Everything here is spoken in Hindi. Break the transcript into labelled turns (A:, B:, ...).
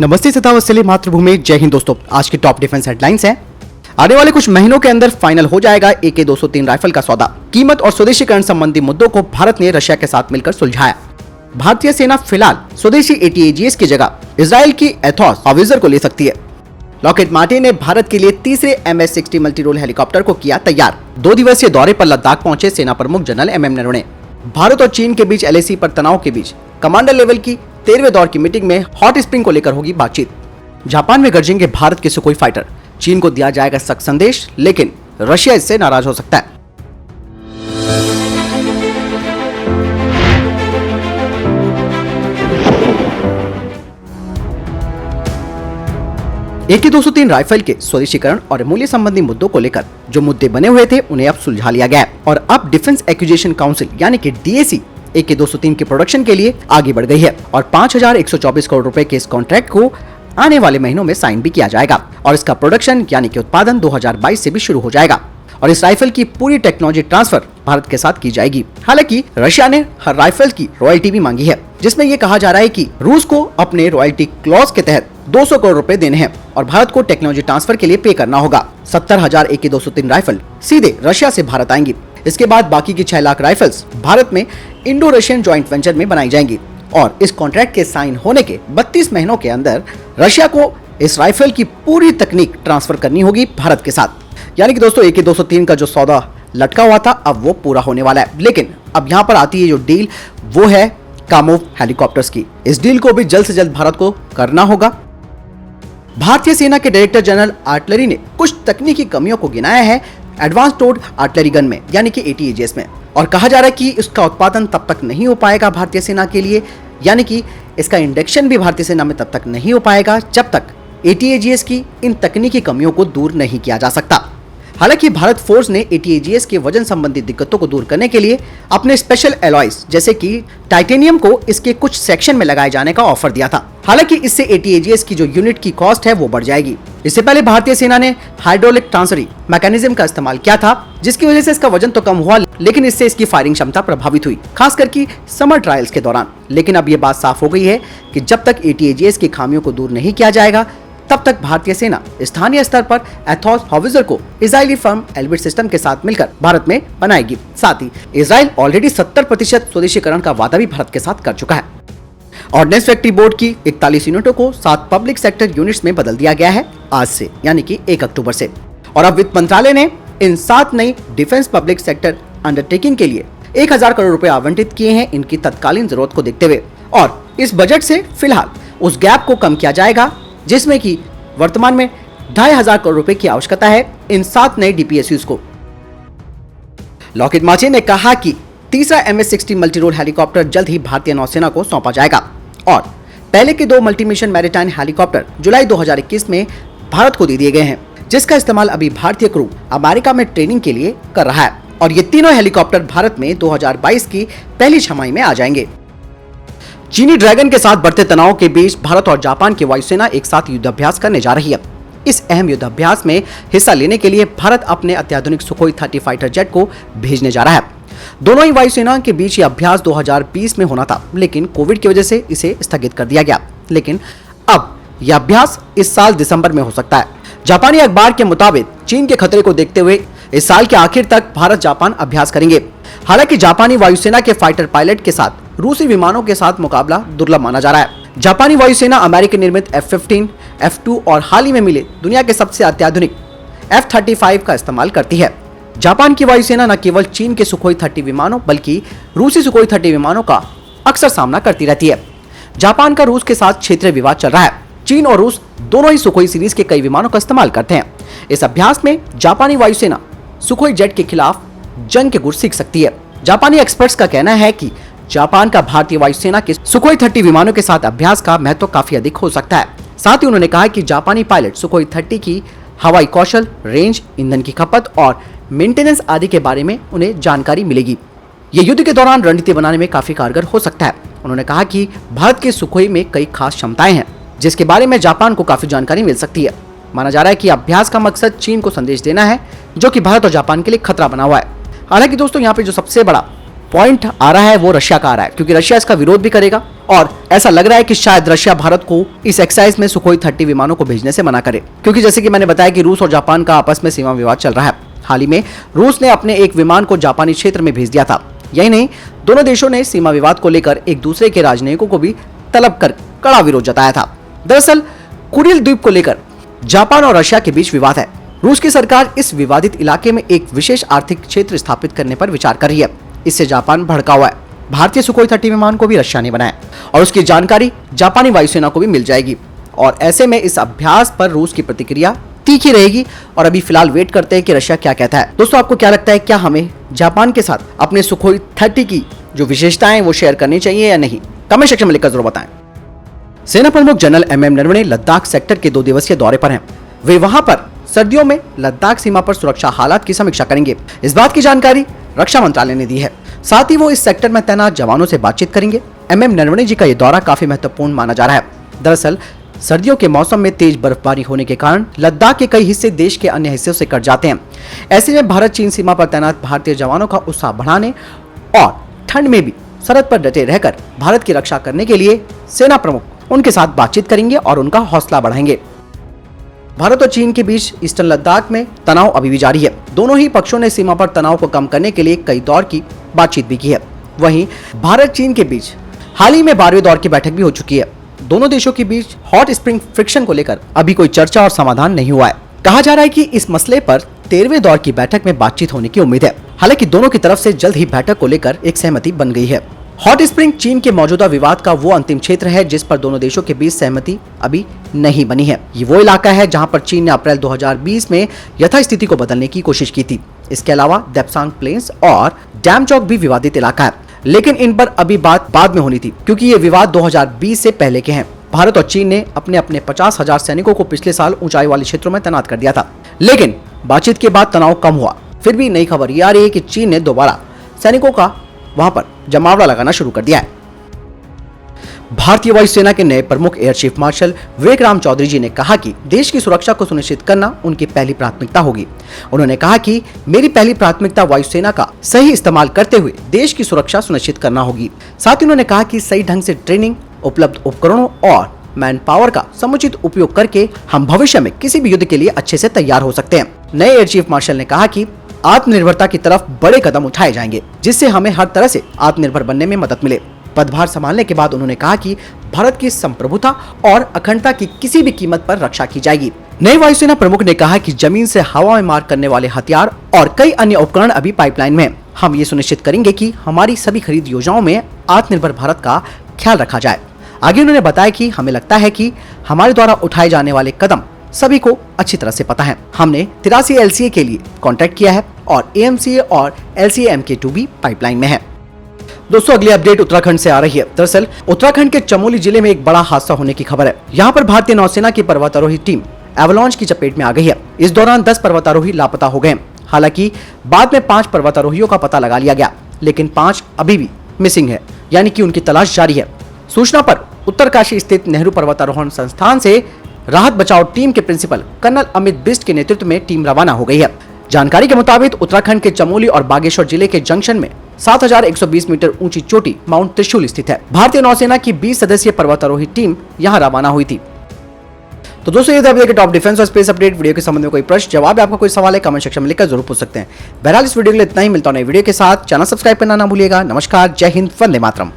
A: नमस्ते सतावत्सली मातृभूमि, जय हिंद दोस्तों। आज की टॉप डिफेंस हेडलाइंस हैं। आने वाले कुछ महीनों के अंदर फाइनल हो जाएगा AK-203 राइफल का सौदा। कीमत और स्वदेशीकरण संबंधी मुद्दों को भारत ने रशिया के साथ मिलकर सुलझाया। भारतीय सेना फिलहाल स्वदेशी ATAGS की जगह इजराइल की एथॉस हाविजर को ले सकती है। लॉकहीड मार्टिन ने भारत के लिए तीसरे MS-60 मल्टी रोल हेलीकॉप्टर को किया तैयार। 2 दिवसीय दौरे पर लद्दाख पहुंचे सेना प्रमुख जनरल MM नरवणे। भारत और चीन के बीच LAC पर तनाव के बीच कमांडर लेवल की 13वें दौर की मीटिंग में हॉट स्प्रिंग को लेकर होगी बातचीत। जापान में गरजेंगे भारत के सुखोई फाइटर। चीन को दिया जाएगा सख्त संदेश, लेकिन रशिया इससे नाराज हो सकता है। AK-203 राइफल के स्वदेशीकरण और मूल्य संबंधी मुद्दों को लेकर जो मुद्दे बने हुए थे उन्हें अब सुलझा लिया गया है और अब डिफेंस एक्विजिशन काउंसिल यानी कि DAC AK-203 के प्रोडक्शन के लिए आगे बढ़ गई है और 5,124 करोड़ रुपए के इस कॉन्ट्रैक्ट को आने वाले महीनों में साइन भी किया जाएगा और इसका प्रोडक्शन यानी कि उत्पादन 2022 से भी शुरू हो जाएगा और इस राइफल की पूरी टेक्नोलॉजी ट्रांसफर भारत के साथ की जाएगी। हालांकि रशिया ने हर राइफल की रॉयल्टी भी मांगी है, जिसमें यह कहा जा रहा है कि रूस को अपने रॉयल्टी क्लॉज के तहत 200 करोड़ रुपए देने हैं और भारत को टेक्नोलॉजी ट्रांसफर के लिए पे करना होगा। 70,000 AK-203 राइफल सीधे रशिया से भारत आएंगी। इसके बाद बाकी की 6 लाख राइफल्स भारत में इंडो रशियन ज्वाइंट वेंचर में बनाई जाएंगी और इस कॉन्ट्रैक्ट के साइन होने के 32 महीनों के अंदर रशिया को इस राइफल की पूरी तकनीक ट्रांसफर करनी होगी भारत के साथ। यानी कि दोस्तों AK-203 का जो सौदा लटका हुआ था अब वो पूरा होने वाला है। लेकिन अब यहाँ पर आती है जो डील, वो है कामोव हेलीकॉप्टर्स की। इस डील को भी जल्द से जल्द भारत को करना होगा। भारतीय सेना के डायरेक्टर जनरल आर्टिलरी ने कुछ तकनीकी कमियों को गिनाया है एडवांस टोड आर्टिलरी गन में यानी कि ATAGS में, और कहा जा रहा है कि इसका उत्पादन तब तक नहीं हो पाएगा भारतीय सेना के लिए, यानी कि इसका इंडक्शन भी भारतीय सेना में तब तक नहीं हो पाएगा जब तक ATAGS की इन तकनीकी कमियों को दूर नहीं किया जा सकता। हालांकि भारत फोर्स ने ATAGS के वजन संबंधी दिक्कतों को दूर करने के लिए अपने स्पेशल एलॉयज जैसे कि टाइटेनियम को इसके कुछ सेक्शन में लगाए जाने का ऑफर दिया था। हालांकि इससे ATAGS की जो यूनिट की कॉस्ट है वो बढ़ जाएगी। इससे पहले भारतीय सेना ने हाइड्रोलिक ट्रांसफर मैकेनिज्म का इस्तेमाल किया था, जिसकी वजह से इसका वजन तो कम हुआ, लेकिन इससे इसकी फायरिंग क्षमता प्रभावित हुई, खासकर की समर ट्रायल्स के दौरान। लेकिन अब ये बात साफ हो गई है कि जब तक ATAGS की खामियों को दूर नहीं किया जाएगा तब तक भारतीय सेना स्थानीय स्तर पर एथॉस हाविजर को इजरायली फर्म एल्बिट सिस्टम के साथ मिलकर भारत में बनाएगी। साथ ही इजराइल ऑलरेडी 70% स्वदेशीकरण का वादा भी भारत के साथ कर चुका है। ऑर्डिनेंस फैक्ट्री बोर्ड की 41 यूनिटों को 7 पब्लिक सेक्टर यूनिट्स में बदल दिया गया है आज से, यानी कि 1 अक्टूबर से। और अब वित्त मंत्रालय ने इन 7 नई डिफेंस पब्लिक सेक्टर अंडरटेकिंग के लिए 1,000 करोड़ रुपए आवंटित किए हैं इनकी तत्कालीन जरूरत को देखते हुए। और इस बजट से फिलहाल उस गैप को कम किया जाएगा जिसमें कि वर्तमान में 2,500 करोड़ रुपए की आवश्यकता है इन 7 नए DPSUs को। लॉकहीड मार्टिन ने कहा कि तीसरा MS-60 मल्टी रोल हेलीकॉप्टर जल्द ही भारतीय नौसेना को सौंपा जाएगा और पहले के 2 मल्टी मिशन मैरीटाइम हेलीकॉप्टर जुलाई 2021 में भारत को दे दिए गए हैं, जिसका इस्तेमाल अभी भारतीय क्रू अमेरिका में ट्रेनिंग के लिए कर रहा है और ये तीनों हेलीकॉप्टर भारत में 2022 की पहली छमाही में आ जाएंगे। चीनी ड्रैगन के साथ बढ़ते तनाव के बीच भारत और जापान की वायुसेना एक साथ युद्धाभ्यास करने जा रही है। इस अहम युद्धाभ्यास में हिस्सा लेने के लिए भारत अपने अत्याधुनिक सुखोई 30 फाइटर जेट को भेजने जा रहा है। दोनों ही वायुसेना के बीच यह अभ्यास 2020 में होना था, लेकिन कोविड की वजह से इसे स्थगित कर दिया गया। लेकिन अब यह अभ्यास इस साल दिसंबर में हो सकता है। जापानी अखबार के मुताबिक चीन के खतरे को देखते हुए इस साल के आखिर तक भारत जापान अभ्यास करेंगे। हालांकि जापानी वायुसेना के फाइटर पायलट के साथ रूसी विमानों के साथ मुकाबला दुर्लभ माना जा रहा है। जापानी वायुसेना अमेरिकी निर्मित F-15, F-2 और हाल ही में मिले दुनिया के सबसे अत्याधुनिक F-35 का इस्तेमाल करती है। जापान की वायुसेना न केवल चीन के सुखोई 30 विमानों बल्कि रूसी सुखोई 30 विमानों का अक्सर सामना करती रहती है। जापान का रूस के साथ क्षेत्रीय विवाद चल रहा है। चीन और रूस दोनों ही सुखोई सीरीज के कई विमानों का इस्तेमाल करते हैं। इस अभ्यास में जापानी वायुसेना सुखोई जेट के खिलाफ जंग के गुर सीख सकती है। जापानी एक्सपर्ट्स का कहना है कि जापान का भारतीय वायुसेना के सुखोई 30 विमानों के साथ अभ्यास का महत्व काफी अधिक हो सकता है। साथ ही उन्होंने कहा कि जापानी पायलट सुखोई 30 की हवाई कौशल, रेंज, ईंधन की खपत और मेंटेनेंस आदि के बारे में उन्हें जानकारी मिलेगी। ये युद्ध के दौरान रणनीति बनाने में काफी कारगर हो सकता है। उन्होंने कहा कि भारत के सुखोई में कई खास क्षमताएं हैं जिसके बारे में जापान को काफी जानकारी मिल सकती है। माना जा रहा है कि अभ्यास का मकसद चीन को संदेश देना है, जो कि भारत और जापान के लिए खतरा बना हुआ है। हालांकि दोस्तों यहाँ पे जो सबसे बड़ा पॉइंट आ रहा है वो रशिया का आ रहा है, क्योंकि रशिया इसका विरोध भी करेगा और ऐसा लग रहा है कि शायद रशिया भारत को इस एक्सरसाइज में सुखोई 30 विमानों को भेजने से मना करे, क्योंकि जैसे कि मैंने बताया कि रूस और जापान का आपस में सीमा विवाद चल रहा है। हाल ही में रूस ने अपने एक विमान को जापानी क्षेत्र में भेज दिया था। यही नहीं, दोनों देशों ने सीमा विवाद को लेकर एक दूसरे के राजनयिकों को भी तलब कर कड़ा विरोध जताया था। दरअसल कुरिल द्वीप को लेकर जापान और रशिया के बीच विवाद है। रूस की सरकार इस विवादित इलाके में एक विशेष आर्थिक क्षेत्र स्थापित करने पर विचार कर रही है। इससे जापान भड़का हुआ है। भारतीय सुखोई 30 विमान को भी रशिया ने बनाया और उसकी जानकारी जापानी वायुसेना को भी मिल जाएगी, और ऐसे में इस अभ्यास पर रूस की प्रतिक्रिया तीखी रहेगी। और अभी फिलहाल वेट करते हैं कि रशिया क्या कहता है। दोस्तों, आपको क्या लगता है, क्या हमें जापान के साथ अपने सुखोई 30 की जो विशेषताएं वो शेयर करनी चाहिए या नहीं? कमेंट सेक्शन में लिखकर जरूर बताएं। सेना प्रमुख general MM Naravane Ladakh sector के 2 दिवसीय दौरे पर हैं। वे वहां पर सर्दियों में लद्दाख सीमा पर सुरक्षा हालात की समीक्षा करेंगे। इस बात की जानकारी रक्षा मंत्रालय ने दी है। साथ ही वो इस सेक्टर में तैनात जवानों से बातचीत करेंगे। एमएम नरवणे जी का ये दौरा काफी महत्वपूर्ण माना जा रहा है। दरअसल सर्दियों के मौसम में तेज बर्फबारी होने के कारण लद्दाख के कई हिस्से देश के अन्य हिस्सों से कट जाते हैं। ऐसे में भारत चीन सीमा पर तैनात भारतीय जवानों का उत्साह बढ़ाने और ठंड में भी सरहद पर डटे रहकर भारत की रक्षा करने के लिए सेना प्रमुख उनके साथ बातचीत करेंगे और उनका हौसला बढ़ाएंगे। भारत और चीन के बीच ईस्टर्न लद्दाख में तनाव अभी भी जारी है। दोनों ही पक्षों ने सीमा पर तनाव को कम करने के लिए कई दौर की बातचीत भी की है। वहीं भारत चीन के बीच हाल ही में 12वें दौर की बैठक भी हो चुकी है। दोनों देशों के बीच हॉट स्प्रिंग फ्रिक्शन को लेकर अभी कोई चर्चा और समाधान नहीं हुआ है। कहा जा रहा है कि इस मसले पर 13वें दौर की बैठक में बातचीत होने की उम्मीद है। हालांकि दोनों की तरफ से जल्द ही बैठक को लेकर एक सहमति बन गई है। हॉट स्प्रिंग चीन के मौजूदा विवाद का वो अंतिम क्षेत्र है जिस पर दोनों देशों के बीच सहमति अभी नहीं बनी है। ये वो इलाका है जहां पर चीन ने अप्रैल 2020 में यथास्थिति को बदलने की कोशिश की थी। इसके अलावा देप्सांग प्लेन्स और डैमचौक भी विवादित इलाका है, लेकिन इन पर अभी बात बाद में होनी थी, क्योंकि ये विवाद 2020 से पहले के हैं। भारत और चीन ने अपने 50,000 सैनिकों को पिछले साल ऊंचाई वाले क्षेत्रों में तैनात कर दिया था, लेकिन बातचीत के बाद तनाव कम हुआ। फिर भी नई खबर ये आ रही है कि चीन ने दोबारा सैनिकों का वहां पर जमावड़ा लगाना शुरू कर दिया है। भारतीय वायुसेना के नए प्रमुख एयर चीफ मार्शल विवेक राम चौधरी जी ने कहा कि देश की सुरक्षा को सुनिश्चित करना उनकी पहली प्राथमिकता होगी। उन्होंने कहा कि मेरी पहली प्राथमिकता वायुसेना का सही इस्तेमाल करते हुए देश की सुरक्षा सुनिश्चित करना होगी। साथ ही उन्होंने कहा कि सही ढंग से ट्रेनिंग, उपलब्ध उपकरणों और मैन पावर का समुचित उपयोग करके हम भविष्य में किसी भी युद्ध के लिए अच्छे से तैयार हो सकते हैं। नए एयर चीफ मार्शल ने कहा कि आत्मनिर्भरता की तरफ बड़े कदम उठाए जाएंगे, जिससे हमें हर तरह से आत्मनिर्भर बनने में मदद मिले। पदभार संभालने के बाद उन्होंने कहा कि भारत की संप्रभुता और अखंडता की किसी भी कीमत पर रक्षा की जाएगी। नए वायुसेना प्रमुख ने कहा कि जमीन से हवा में मार करने वाले हथियार और कई अन्य उपकरण अभी पाइपलाइन में हैं। हम ये सुनिश्चित करेंगे कि हमारी सभी खरीद योजनाओं में आत्मनिर्भर भारत का ख्याल रखा जाए। आगे उन्होंने बताया कि हमें लगता है कि हमारे द्वारा उठाए जाने वाले कदम सभी को अच्छी तरह से पता है। हमने 83 LCA के लिए कॉन्ट्रैक्ट किया है और AMCA और LCA MK2 भी पाइपलाइन में है। दोस्तों, अगली अपडेट उत्तराखंड से आ रही है। दरअसल उत्तराखंड के चमोली जिले में एक बड़ा हादसा होने की खबर है। यहाँ पर भारतीय नौसेना की पर्वतारोही टीम एवलांच की चपेट में आ गई है। इस दौरान 10 पर्वतारोही लापता हो गए। हालांकि बाद में 5 पर्वतारोहियों का पता लगा लिया गया, लेकिन 5 अभी भी मिसिंग है, यानी कि उनकी तलाश जारी है। सूचना पर उत्तरकाशी स्थित नेहरू पर्वतारोहण संस्थान से राहत बचाव टीम के प्रिंसिपल कर्नल अमित बिष्ट के नेतृत्व में टीम रवाना हो गई है। जानकारी के मुताबिक उत्तराखंड के चमोली और बागेश्वर जिले के जंक्शन में 7,120 मीटर ऊंची चोटी माउंट त्रिशूल स्थित है। भारतीय नौसेना की 20 सदस्यीय पर्वतारोही टीम यहां रवाना हुई थी। तो दोस्तों, ये था टॉप डिफेंस और स्पेस अपडेट। वीडियो के संबंध में कोई प्रश्न, जवाब, आपका कोई सवाल है, कमेंट सेक्शन में लिखकर जरूर पूछ सकते हैं। बहरहाल इस वीडियो के लिए इतना ही। मिलता हूं नई वीडियो के साथ। चैनल सब्सक्राइब करना ना भूलिएगा। नमस्कार, जय हिंद, वंदे मातरम।